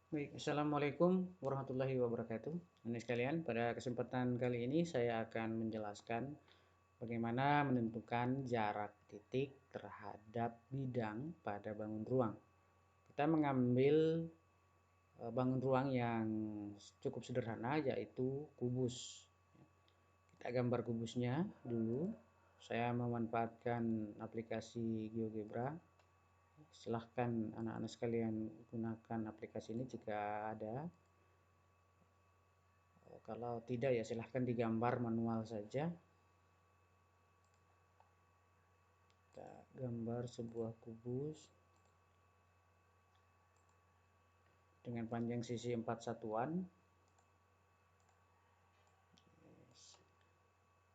Baik, Assalamualaikum warahmatullahi wabarakatuh. Anak sekalian, pada kesempatan kali ini saya akan menjelaskan bagaimana menentukan jarak titik terhadap bidang pada bangun ruang. Kita mengambil bangun ruang yang cukup sederhana, yaitu kubus. Kita gambar kubusnya dulu. Saya memanfaatkan aplikasi GeoGebra. Silahkan anak-anak sekalian gunakan aplikasi ini jika ada. Kalau tidak ya silahkan digambar manual saja. Kita gambar sebuah kubus dengan panjang sisi 4 satuan.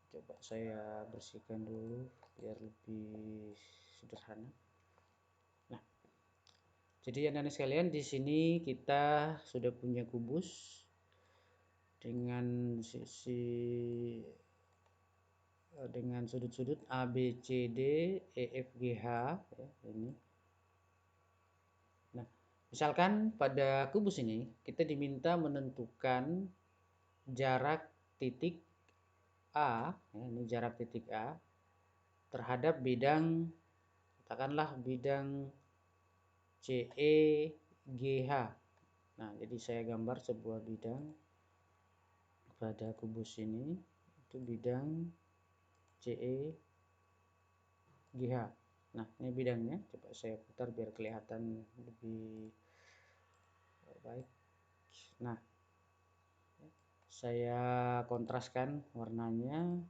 Coba saya bersihkan dulu biar lebih sederhana. Nah, jadi anak-anak sekalian, di sini kita sudah punya kubus dengan sudut-sudut A, B, C, D, E, F, G, H ya, ini. Nah, misalkan pada kubus ini kita diminta menentukan jarak titik A, ya, ini jarak titik A terhadap bidang, katakanlah bidang CEGH. Nah, jadi saya gambar sebuah bidang pada kubus ini, itu bidang CEGH. Nah, ini bidangnya, coba saya putar biar kelihatan lebih baik. Nah, saya kontraskan warnanya.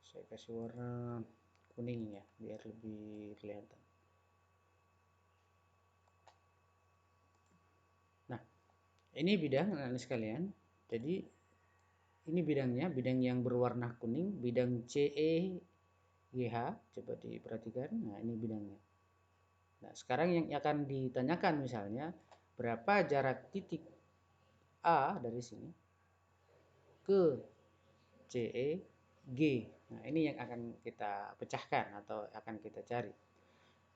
Saya kasih warna kuning ya biar lebih kelihatan. Nah, ini bidang anak-anak sekalian. Jadi ini bidangnya, bidang yang berwarna kuning, bidang CEGH. Coba diperhatikan. Nah, ini bidangnya. Nah, sekarang yang akan ditanyakan misalnya berapa jarak titik A dari sini ke CEG. Nah, ini yang akan kita pecahkan atau akan kita cari.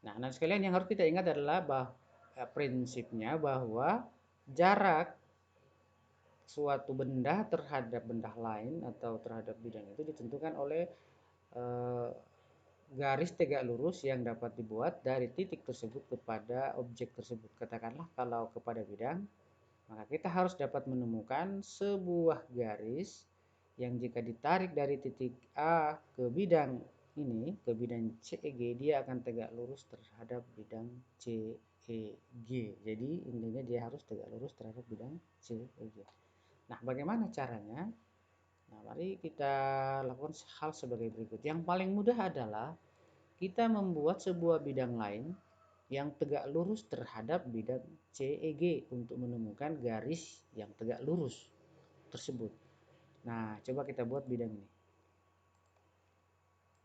Nah, sekalian yang harus kita ingat adalah prinsipnya bahwa jarak suatu benda terhadap benda lain atau terhadap bidang itu ditentukan oleh eh, garis tegak lurus yang dapat dibuat dari titik tersebut kepada objek tersebut. Katakanlah kalau kepada bidang, maka kita harus dapat menemukan sebuah garis yang jika ditarik dari titik A ke bidang ini, ke bidang CEG, dia akan tegak lurus terhadap bidang CEG. Jadi intinya dia harus tegak lurus terhadap bidang CEG. Nah, bagaimana caranya? Nah, mari kita lakukan hal sebagai berikut. Yang paling mudah adalah kita membuat sebuah bidang lain yang tegak lurus terhadap bidang CEG untuk menemukan garis yang tegak lurus tersebut. Nah, coba kita buat bidang ini.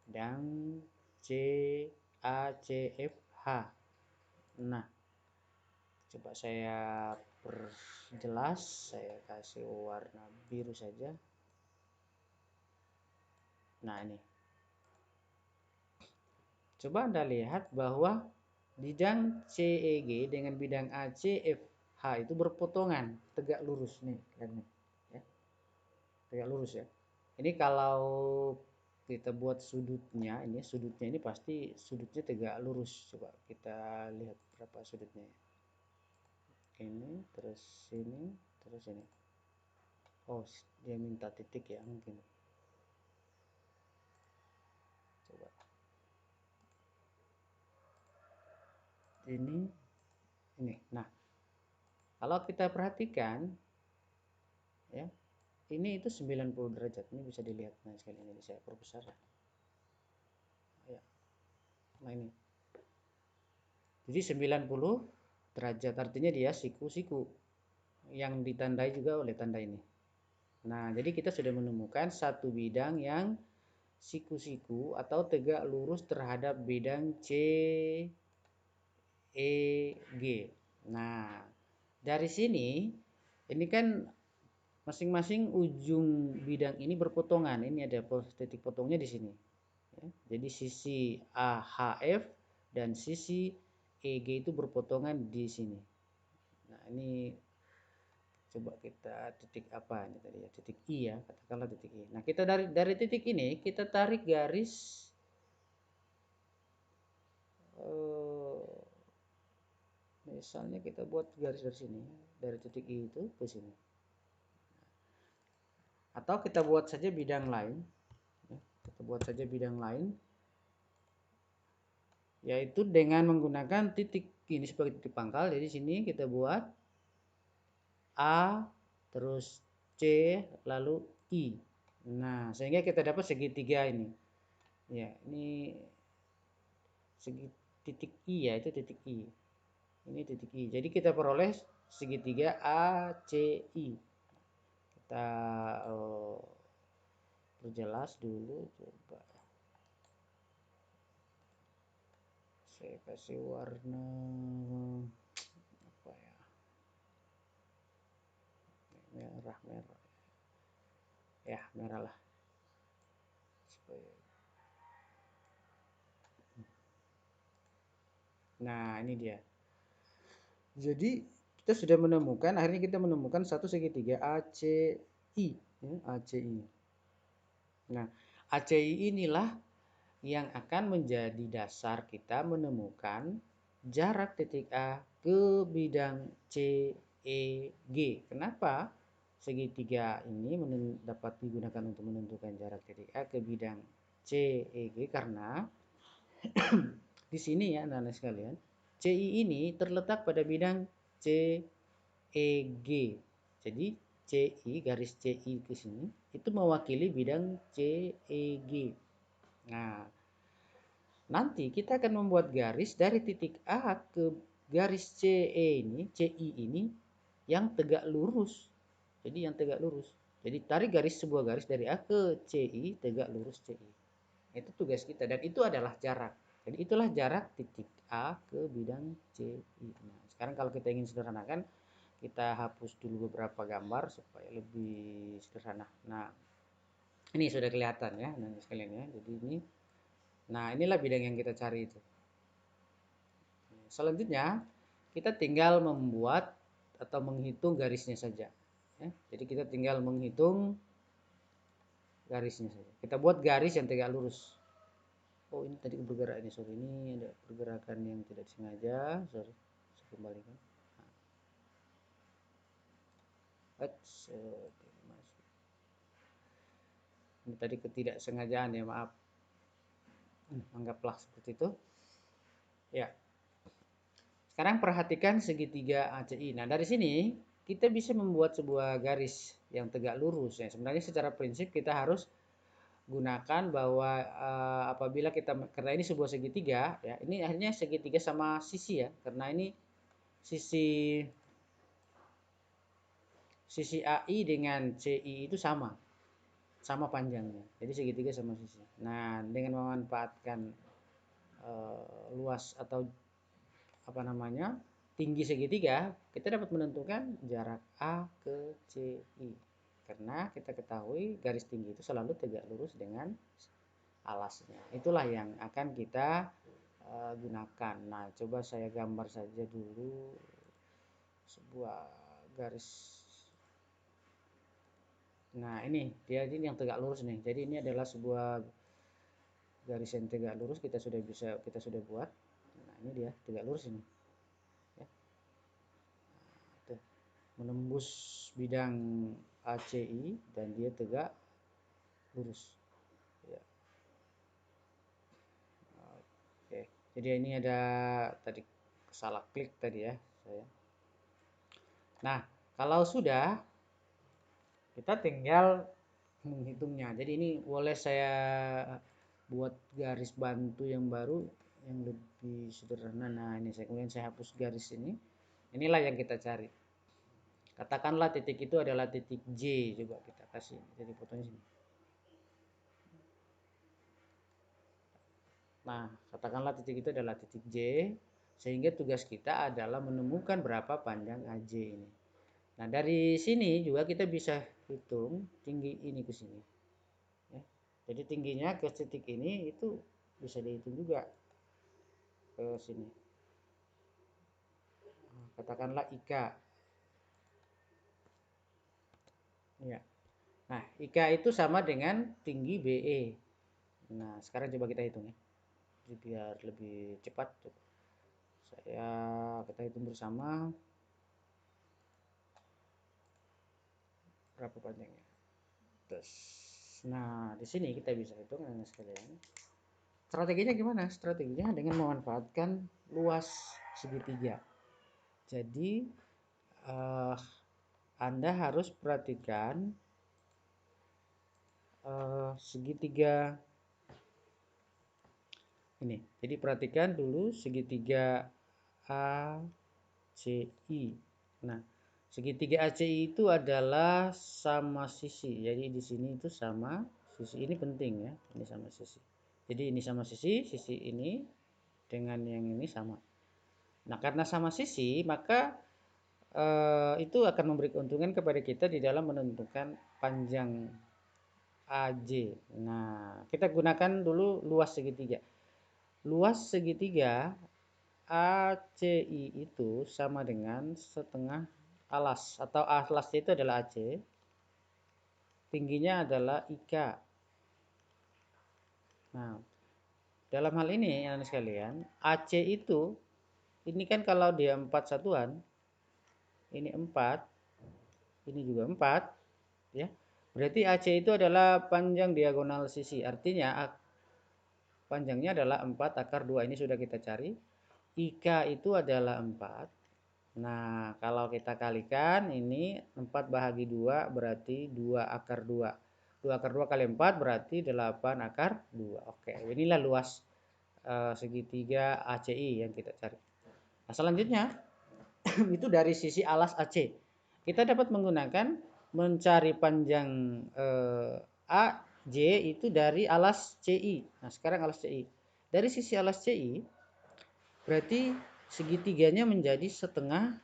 Bidang CACFH. Nah, coba saya perjelas, saya kasih warna biru saja. Nah, ini. Coba Anda lihat bahwa bidang CEG dengan bidang ACFH itu berpotongan, tegak lurus nih, lihat nih, ya. Tegak lurus ya. Ini kalau kita buat sudutnya ini pasti sudutnya tegak lurus. Coba kita lihat berapa sudutnya. Ini, terus ini, terus ini. Oh, dia minta titik ya mungkin. Coba. Ini. Nah, kalau kita perhatikan ya, ini itu 90 derajat. Ini bisa dilihat. Nah, sekali ini saya perbesar ya. Ya. Nah, ini. Jadi 90 derajat artinya dia siku-siku yang ditandai juga oleh tanda ini. Nah, jadi kita sudah menemukan satu bidang yang siku-siku atau tegak lurus terhadap bidang CEG. Nah, dari sini ini kan masing-masing ujung bidang ini berpotongan. Ini ada titik potongnya di sini. Ya, jadi sisi AHF dan sisi EG itu berpotongan di sini. Nah, ini coba kita titik apa ini tadi ya, titik I ya, katakanlah titik I. Nah, kita dari titik ini kita tarik garis misalnya kita buat garis dari sini, dari titik I itu ke sini. Atau kita buat saja bidang lain, ya. Kita buat saja bidang lain, yaitu dengan menggunakan titik ini sebagai titik pangkal. Jadi sini kita buat A, terus C, lalu I. Nah, sehingga kita dapat segitiga ini. Ya, ini segi titik I ya, itu titik I. Ini titik I. Jadi kita peroleh segitiga ACI. Kita perjelas dulu, coba. Saya kasih warna apa ya? Merah. Ya, merah lah. Supaya. Nah, ini dia. Jadi kita sudah menemukan, akhirnya kita menemukan satu segitiga ACI, ya, ACI. Nah, ACI inilah yang akan menjadi dasar kita menemukan jarak titik A ke bidang CEG. Kenapa segitiga ini dapat digunakan untuk menentukan jarak titik A ke bidang CEG? Karena di sini ya anak-anak sekalian, CI ini terletak pada bidang CEG. Jadi CI garis CI ke sini itu mewakili bidang CEG. Nah, nanti kita akan membuat garis dari titik A ke garis CI ini yang tegak lurus. Jadi yang tegak lurus. Jadi tarik sebuah garis dari A ke CI tegak lurus CI. Itu tugas kita dan itu adalah jarak. Jadi itulah jarak titik A ke bidang CI. Nah, sekarang kalau kita ingin sederhanakan, kita hapus dulu beberapa gambar supaya lebih sederhana. Nah, ini sudah kelihatan ya, nah sekalian ya. Jadi ini, nah inilah bidang yang kita cari itu. Selanjutnya, kita tinggal membuat atau menghitung garisnya saja. Ya, jadi kita tinggal menghitung garisnya saja. Kita buat garis yang tegak lurus. Oh, ini tadi bergerak ini, sorry, ini ada pergerakan yang tidak sengaja, sorry, saya kembalikan. Ini tadi ketidaksengajaan ya, maaf. Anggaplah seperti itu. Ya. Sekarang perhatikan segitiga ACI. Nah, dari sini kita bisa membuat sebuah garis yang tegak lurus ya. Sebenarnya secara prinsip kita harus gunakan bahwa apabila kita, karena ini sebuah segitiga ya, ini akhirnya segitiga sama sisi ya, karena ini sisi AI dengan CI itu sama panjangnya, jadi segitiga sama sisi. Nah, dengan memanfaatkan luas atau apa namanya tinggi segitiga, kita dapat menentukan jarak A ke CI, karena kita ketahui garis tinggi itu selalu tegak lurus dengan alasnya. Itulah yang akan kita gunakan. Nah, coba saya gambar saja dulu sebuah garis. Nah, ini dia, ini yang tegak lurus nih. Jadi ini adalah sebuah garis yang tegak lurus, kita sudah buat. Nah, ini dia tegak lurus ini. Ya. Tuh, menembus bidang ACI dan dia tegak lurus. Ya. Oke. Jadi ini ada tadi salah klik tadi ya saya. Nah, kalau sudah, kita tinggal menghitungnya. Jadi ini boleh saya buat garis bantu yang baru yang lebih sederhana. Nah, ini kemudian saya hapus garis ini. Inilah yang kita cari. Katakanlah titik itu adalah titik J, coba kita kasih jadi fotonya sini. Nah, katakanlah titik itu adalah titik J, sehingga tugas kita adalah menemukan berapa panjang AJ ini. Nah, dari sini juga kita bisa hitung tinggi ini ke sini. Ya. Jadi tingginya ke titik ini itu bisa dihitung juga. ke sini. Katakanlah IK. Ya. Nah, IK itu sama dengan tinggi BE. Nah, sekarang coba kita hitung ya. Jadi biar lebih cepat. Kita hitung bersama. Berapa panjangnya? Terus. Nah, di sini kita bisa hitung anak sekalian. Strateginya gimana? Strateginya dengan memanfaatkan luas segitiga. Jadi Anda harus perhatikan segitiga ini. Jadi perhatikan dulu segitiga ACI. Nah, segitiga ACI itu adalah sama sisi. Jadi di sini itu sama sisi. Ini penting ya. Ini sama sisi. Jadi ini sama sisi, sisi ini dengan yang ini sama. Nah, karena sama sisi, maka itu akan memberi keuntungan kepada kita di dalam menentukan panjang AJ. Nah, kita gunakan dulu luas segitiga. Luas segitiga ACI itu sama dengan setengah alas, atau alas itu adalah AC, tingginya adalah IK. Nah, dalam hal ini anak sekalian, AC itu ini kan kalau dia 4 satuan, ini 4, ini juga 4, ya. Berarti AC itu adalah panjang diagonal sisi. Artinya panjangnya adalah 4 akar 2. Ini sudah kita cari. IK itu adalah 4. Nah, kalau kita kalikan ini 4 bahagi 2 berarti 2 akar 2. 2 akar 2 kali 4 berarti 8 akar 2. Oke, inilah luas segitiga ACI yang kita cari. Nah, selanjutnya itu dari sisi alas AC. Kita dapat menggunakan mencari panjang AJ itu dari alas CI. Nah, sekarang alas CI. Dari sisi alas CI berarti segitiganya menjadi setengah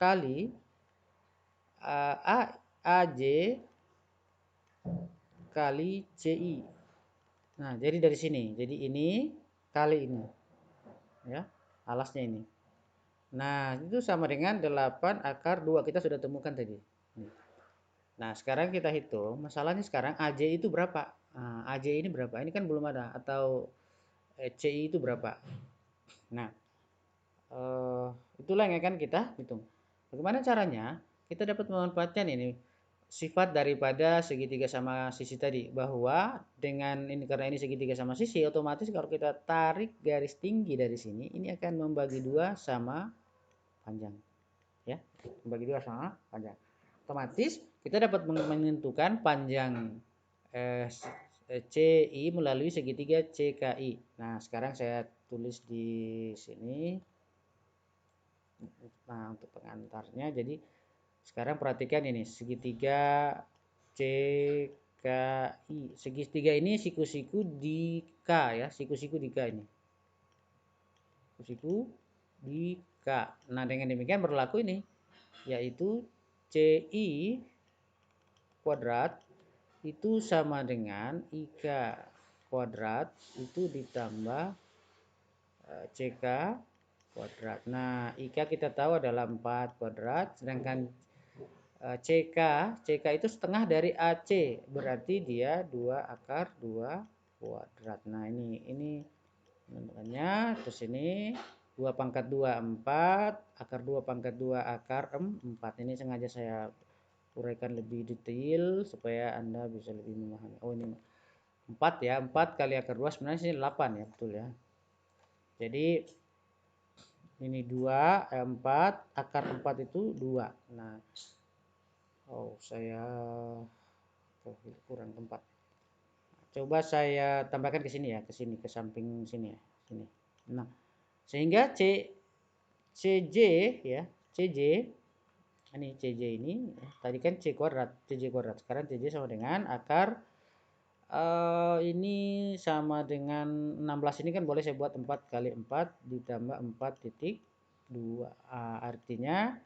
kali AJ kali CI. Nah, jadi dari sini. Jadi ini kali ini. Ya, alasnya ini. Nah, itu sama dengan 8 akar 2. Kita sudah temukan tadi. Nah, sekarang kita hitung. Masalahnya sekarang AJ itu berapa? Nah, AJ ini berapa? Ini kan belum ada. Atau CI itu berapa? Nah, itulah yang akan kita hitung. Bagaimana caranya? Kita dapat memanfaatkan ini sifat daripada segitiga sama sisi tadi, bahwa dengan ini, karena ini segitiga sama sisi, otomatis kalau kita tarik garis tinggi dari sini, ini akan membagi 2 sama panjang, ya, membagi 2 sama panjang. Otomatis kita dapat menentukan panjang CI melalui segitiga CKI. Nah, sekarang saya tulis di sini. Nah, untuk pengantarnya, jadi sekarang perhatikan ini segitiga CKI. Segitiga ini siku-siku di K ya, siku-siku di K ini. Siku di K. Nah, dengan demikian berlaku ini, yaitu CI kuadrat itu sama dengan IK kuadrat itu ditambah CK kuadrat. Nah, IK kita tahu adalah 4 kuadrat, sedangkan CK itu setengah dari AC, berarti dia 2 akar 2 kuadrat. Nah, ini namanya. Terus ini 2 pangkat 2 4, akar 2 pangkat 2 akar 4. Ini sengaja saya uraikan lebih detail supaya Anda bisa lebih memahami. Oh, ini 4 ya, 4 kali akar 2 sebenarnya sini 8 ya, betul ya. Jadi ini 2, 4, akar 4 itu 2. Nah, saya kurang tempat. Coba saya tambahkan ke sini ya, ke sini, ke samping sini ya, sini. Nah, sehingga CJ ya, CJ ini CJ ini tadi kan C kuadrat, CJ kuadrat. Sekarang CJ sama dengan akar ini sama dengan 16. Ini kan boleh saya buat 4 kali 4 ditambah 4,2. Artinya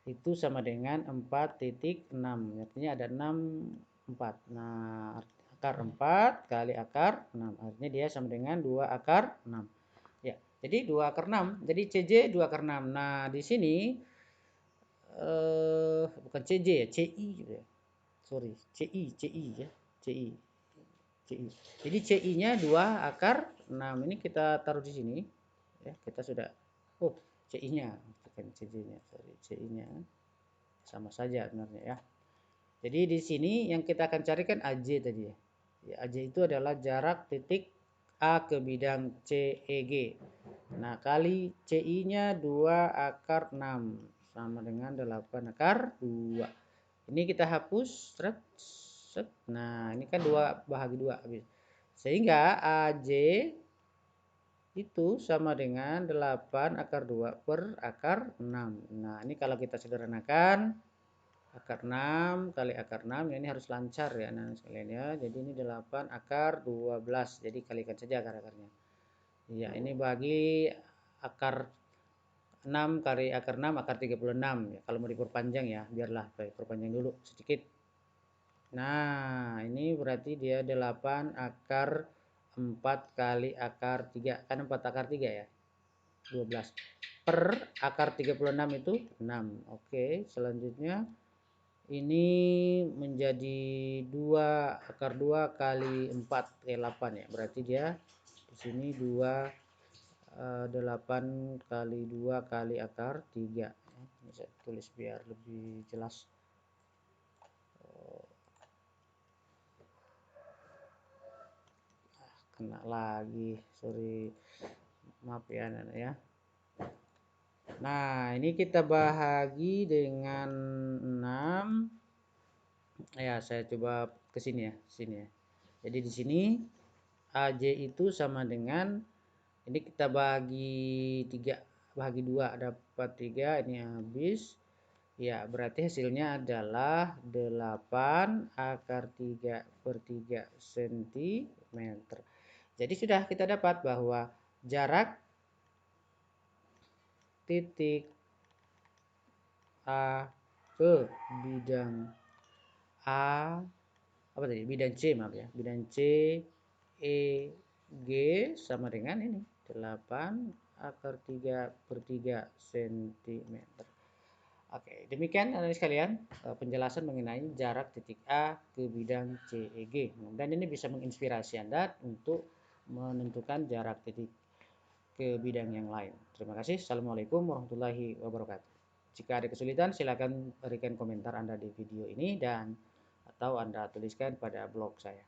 itu sama dengan 4,6. Artinya ada 6, 4. Nah, akar 4 kali akar 6. Artinya dia sama dengan 2 akar 6. Ya, Jadi 2/6. Jadi CJ 2/6. Nah, di sini bukan CJ ya, CI gitu ya. Sorry, CI ya. CI. CI. Jadi CI-nya 2/6. Ini kita taruh di sini. Ya, kita sudah CI-nya, bukan CJ-nya. Sorry, CI-nya sama saja sebenarnya ya. Jadi di sini yang kita akan carikan AJ tadi ya. AJ itu adalah jarak titik A ke bidang CEG. Nah, kali CI-nya 2/6 sama dengan 8/2. Ini kita hapus, set. Nah, ini kan 2/2 habis. Sehingga AJ itu sama dengan 8/2/6. Nah, ini kalau kita sederhanakan, akar 6 kali akar 6, ini harus lancar ya anak-anak sekalian ya. Jadi ini 8/12. Jadi kalikan saja akar-akarnya. Ya, ini bagi akar 6 kali akar 6, akar 36 ya. Kalau mau diperpanjang ya, biarlah perpanjang dulu sedikit. Nah, ini berarti dia 8/4 kali akar 3. Kan 4/3 ya. 12. Per akar 36 itu 6. Oke, selanjutnya ini menjadi 2/2 kali 4 8 ya. Berarti dia di sini 8 kali 2 kali akar 3. Ini saya tulis biar lebih jelas. Kena lagi, sorry, maaf ya anak ya. Nah, ini kita bahagi dengan 6. Ya, saya coba ke sini ya, sini ya. Jadi di sini AJ itu sama dengan, ini kita bagi 3, bagi 2 dapat 3, ini habis. Ya, berarti hasilnya adalah 8/3 cm. Jadi sudah kita dapat bahwa jarak titik A ke bidang A, apa tadi? Bidang C, maaf ya. Bidang C E G sama dengan ini 8/3 cm. Oke, demikian anak sekalian penjelasan mengenai jarak titik A ke bidang CEG. Dan ini bisa menginspirasi Anda untuk menentukan jarak titik ke bidang yang lain. Terima kasih. Assalamualaikum warahmatullahi wabarakatuh. Jika ada kesulitan, silakan berikan komentar Anda di video ini dan atau Anda tuliskan pada blog saya.